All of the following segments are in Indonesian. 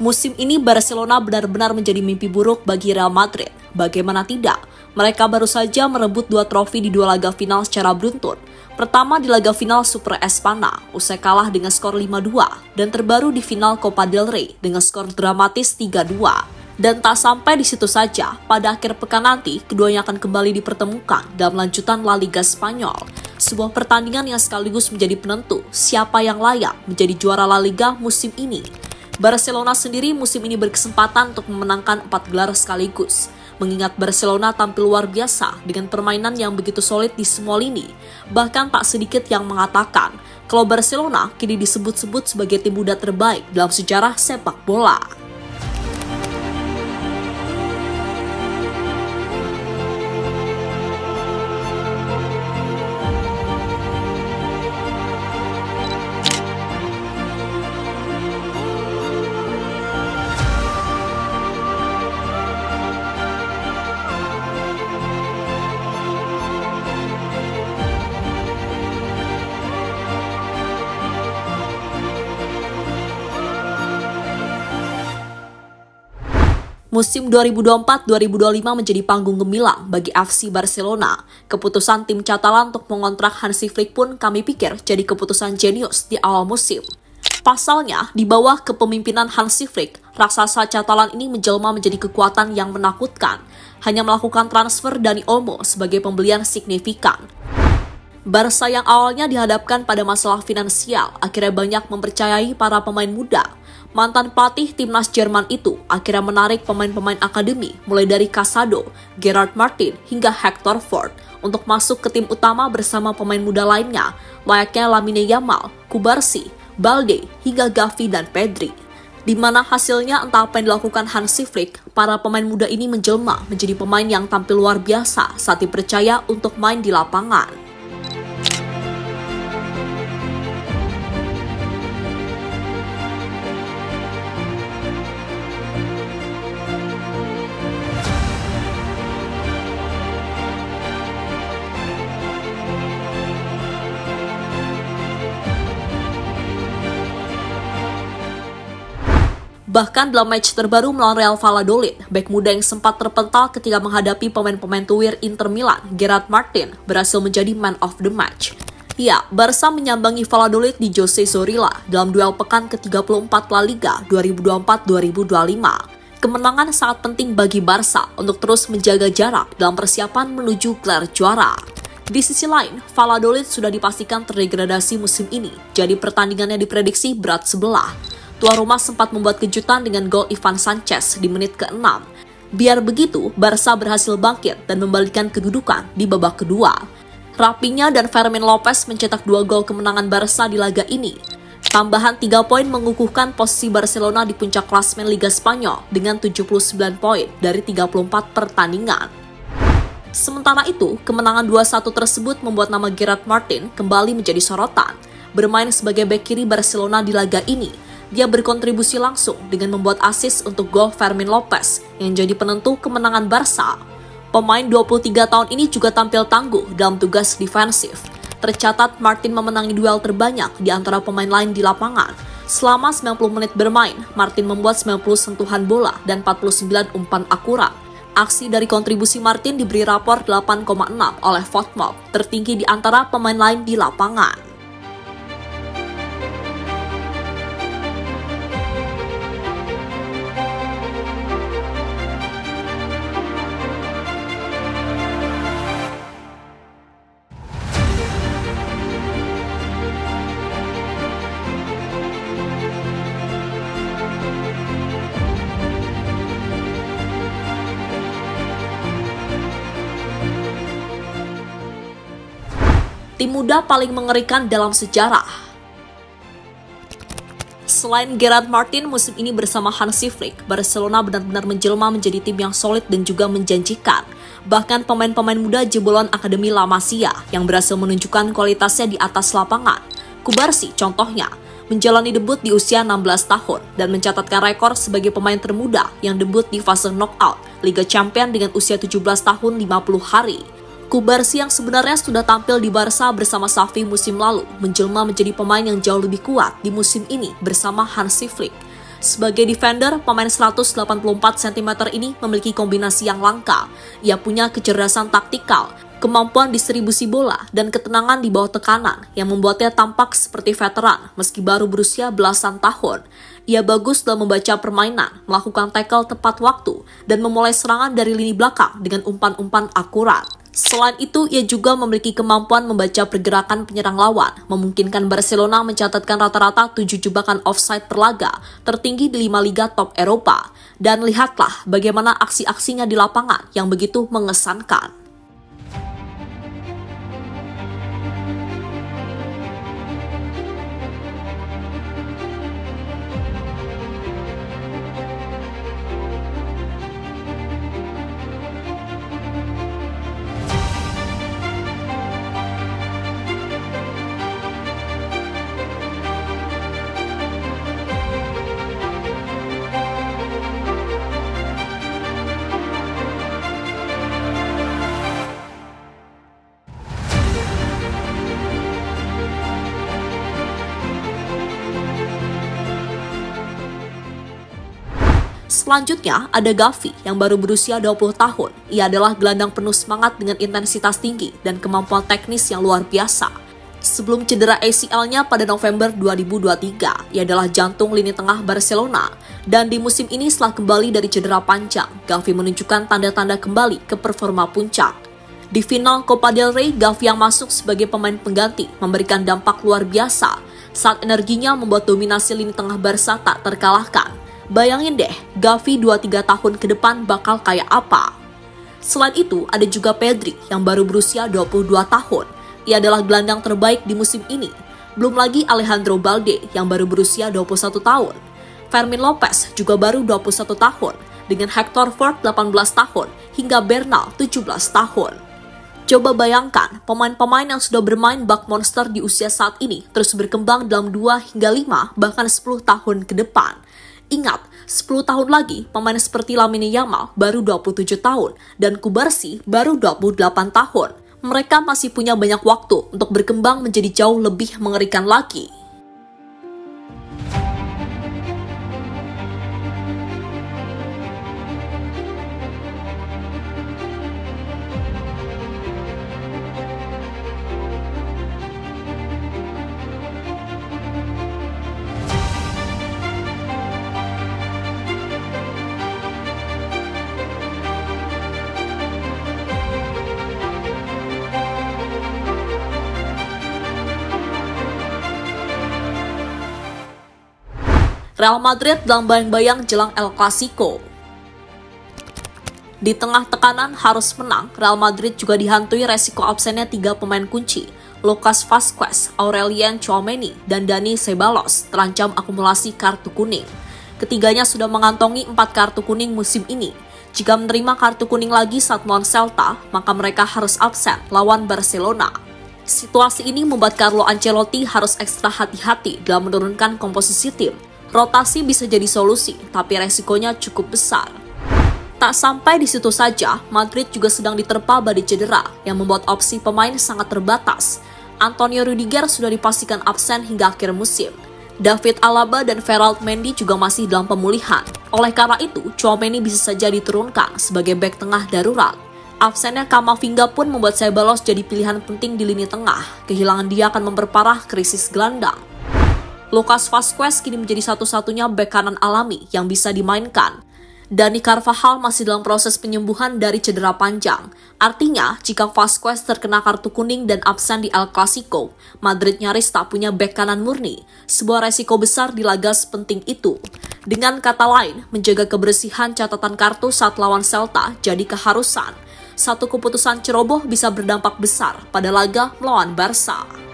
Musim ini Barcelona benar-benar menjadi mimpi buruk bagi Real Madrid. Bagaimana tidak? Mereka baru saja merebut 2 trofi di 2 laga final secara beruntun. Pertama di laga final Super Espana, usai kalah dengan skor 5-2, dan terbaru di final Copa del Rey dengan skor dramatis 3-2. Dan tak sampai di situ saja, pada akhir pekan nanti, keduanya akan kembali dipertemukan dalam lanjutan La Liga Spanyol. Sebuah pertandingan yang sekaligus menjadi penentu siapa yang layak menjadi juara La Liga musim ini. Barcelona sendiri musim ini berkesempatan untuk memenangkan 4 gelar sekaligus. Mengingat Barcelona tampil luar biasa dengan permainan yang begitu solid di semua lini. Bahkan tak sedikit yang mengatakan kalau Barcelona kini disebut-sebut sebagai tim muda terbaik dalam sejarah sepak bola. Musim 2024-2025 menjadi panggung gemilang bagi FC Barcelona. Keputusan tim Catalan untuk mengontrak Hansi Flick pun kami pikir jadi keputusan jenius di awal musim. Pasalnya, di bawah kepemimpinan Hansi Flick, raksasa Catalan ini menjelma menjadi kekuatan yang menakutkan. Hanya melakukan transfer Dani Olmo sebagai pembelian signifikan. Barca yang awalnya dihadapkan pada masalah finansial, akhirnya banyak mempercayai para pemain muda. Mantan pelatih timnas Jerman itu akhirnya menarik pemain-pemain akademi mulai dari Casado, Gerard Martin hingga Hector Ford untuk masuk ke tim utama bersama pemain muda lainnya layaknya Lamine Yamal, Cubarsí, Balde hingga Gavi dan Pedri. Di mana hasilnya entah apa yang dilakukan Hansi Flick, para pemain muda ini menjelma menjadi pemain yang tampil luar biasa saat dipercaya untuk main di lapangan. Bahkan dalam match terbaru melawan Real Valladolid, bek muda yang sempat terpental ketika menghadapi pemain-pemain tuwir Inter Milan, Gerard Martin, berhasil menjadi man of the match. Ya, Barca menyambangi Valladolid di José Zorrilla dalam duel pekan ke-34 La Liga 2024-2025. Kemenangan sangat penting bagi Barca untuk terus menjaga jarak dalam persiapan menuju gelar juara. Di sisi lain, Valladolid sudah dipastikan terdegradasi musim ini, jadi pertandingannya diprediksi berat sebelah. Tuan rumah sempat membuat kejutan dengan gol Ivan Sanchez di menit ke-6. Biar begitu, Barca berhasil bangkit dan membalikan kedudukan di babak kedua. Rapinya dan Fermin Lopez mencetak 2 gol kemenangan Barca di laga ini. Tambahan 3 poin mengukuhkan posisi Barcelona di puncak klasemen Liga Spanyol dengan 79 poin dari 34 pertandingan. Sementara itu, kemenangan 2-1 tersebut membuat nama Gerard Martin kembali menjadi sorotan. Bermain sebagai bek kiri Barcelona di laga ini, dia berkontribusi langsung dengan membuat assist untuk gol Fermin Lopez yang jadi penentu kemenangan Barca. Pemain 23 tahun ini juga tampil tangguh dalam tugas defensif. Tercatat Martin memenangi duel terbanyak di antara pemain lain di lapangan. Selama 90 menit bermain, Martin membuat 90 sentuhan bola dan 49 umpan akurat. Aksi dari kontribusi Martin diberi rapor 8,6 oleh FotMob, tertinggi di antara pemain lain di lapangan. Tim muda paling mengerikan dalam sejarah. Selain Gerard Martin, musim ini bersama Hansi Flick, Barcelona benar-benar menjelma menjadi tim yang solid dan juga menjanjikan. Bahkan pemain-pemain muda jebolan Akademi La Masia yang berhasil menunjukkan kualitasnya di atas lapangan. Cubarsí contohnya, menjalani debut di usia 16 tahun dan mencatatkan rekor sebagai pemain termuda yang debut di fase knockout Liga Champions dengan usia 17 tahun 50 hari. Cubarsí yang sebenarnya sudah tampil di Barca bersama Xavi musim lalu, menjelma menjadi pemain yang jauh lebih kuat di musim ini bersama Hansi Flick. Sebagai defender, pemain 184 cm ini memiliki kombinasi yang langka. Ia punya kecerdasan taktikal, kemampuan distribusi bola, dan ketenangan di bawah tekanan yang membuatnya tampak seperti veteran meski baru berusia belasan tahun. Ia bagus dalam membaca permainan, melakukan tackle tepat waktu, dan memulai serangan dari lini belakang dengan umpan-umpan akurat. Selain itu, ia juga memiliki kemampuan membaca pergerakan penyerang lawan, memungkinkan Barcelona mencatatkan rata-rata 7 jebakan offside per laga, tertinggi di 5 liga top Eropa. Dan lihatlah bagaimana aksi-aksinya di lapangan yang begitu mengesankan. Selanjutnya, ada Gavi yang baru berusia 20 tahun. Ia adalah gelandang penuh semangat dengan intensitas tinggi dan kemampuan teknis yang luar biasa. Sebelum cedera ACL-nya pada November 2023, ia adalah jantung lini tengah Barcelona. Dan di musim ini setelah kembali dari cedera panjang, Gavi menunjukkan tanda-tanda kembali ke performa puncak. Di final Copa del Rey, Gavi yang masuk sebagai pemain pengganti memberikan dampak luar biasa saat energinya membuat dominasi lini tengah Barca tak terkalahkan. Bayangin deh, Gavi 2-3 tahun ke depan bakal kayak apa. Selain itu, ada juga Pedri yang baru berusia 22 tahun. Ia adalah gelandang terbaik di musim ini. Belum lagi Alejandro Balde yang baru berusia 21 tahun. Fermin Lopez juga baru 21 tahun, dengan Hector Fort 18 tahun, hingga Bernal 17 tahun. Coba bayangkan, pemain-pemain yang sudah bermain bak monster di usia saat ini terus berkembang dalam 2 hingga 5, bahkan 10 tahun ke depan. Ingat, 10 tahun lagi, pemain seperti Lamine Yamal baru 27 tahun dan Kubarsi baru 28 tahun. Mereka masih punya banyak waktu untuk berkembang menjadi jauh lebih mengerikan lagi. Real Madrid dalam bayang-bayang jelang El Clasico. Di tengah tekanan harus menang, Real Madrid juga dihantui resiko absennya 3 pemain kunci. Lucas Vazquez, Aurelien Tchouaméni, dan Dani Ceballos terancam akumulasi kartu kuning. Ketiganya sudah mengantongi 4 kartu kuning musim ini. Jika menerima kartu kuning lagi saat melawan Celta, maka mereka harus absen lawan Barcelona. Situasi ini membuat Carlo Ancelotti harus ekstra hati-hati dalam menurunkan komposisi tim. Rotasi bisa jadi solusi, tapi resikonya cukup besar. Tak sampai di situ saja, Madrid juga sedang diterpa badai cedera yang membuat opsi pemain sangat terbatas. Antonio Rudiger sudah dipastikan absen hingga akhir musim. David Alaba dan Ferland Mendy juga masih dalam pemulihan. Oleh karena itu, Tchouaméni bisa saja diturunkan sebagai bek tengah darurat. Absennya Camavinga pun membuat Ceballos jadi pilihan penting di lini tengah. Kehilangan dia akan memperparah krisis gelandang. Lucas Vazquez kini menjadi satu-satunya bek kanan alami yang bisa dimainkan. Dani Carvajal masih dalam proses penyembuhan dari cedera panjang. Artinya, jika Vazquez terkena kartu kuning dan absen di El Clasico, Madrid nyaris tak punya bek kanan murni. Sebuah resiko besar di laga sepenting itu. Dengan kata lain, menjaga kebersihan catatan kartu saat lawan Celta jadi keharusan. Satu keputusan ceroboh bisa berdampak besar pada laga melawan Barca.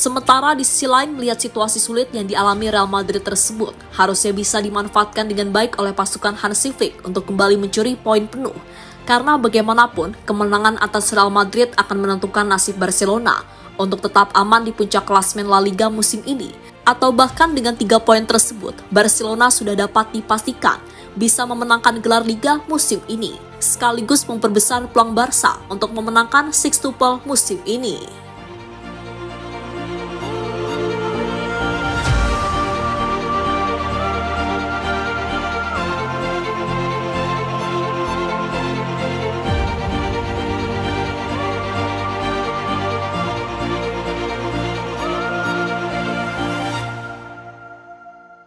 Sementara di sisi lain, melihat situasi sulit yang dialami Real Madrid tersebut, harusnya bisa dimanfaatkan dengan baik oleh pasukan Hansi Flick untuk kembali mencuri poin penuh. Karena bagaimanapun, kemenangan atas Real Madrid akan menentukan nasib Barcelona untuk tetap aman di puncak klasemen La Liga musim ini. Atau bahkan dengan 3 poin tersebut, Barcelona sudah dapat dipastikan bisa memenangkan gelar Liga musim ini, sekaligus memperbesar peluang Barca untuk memenangkan sextuple musim ini.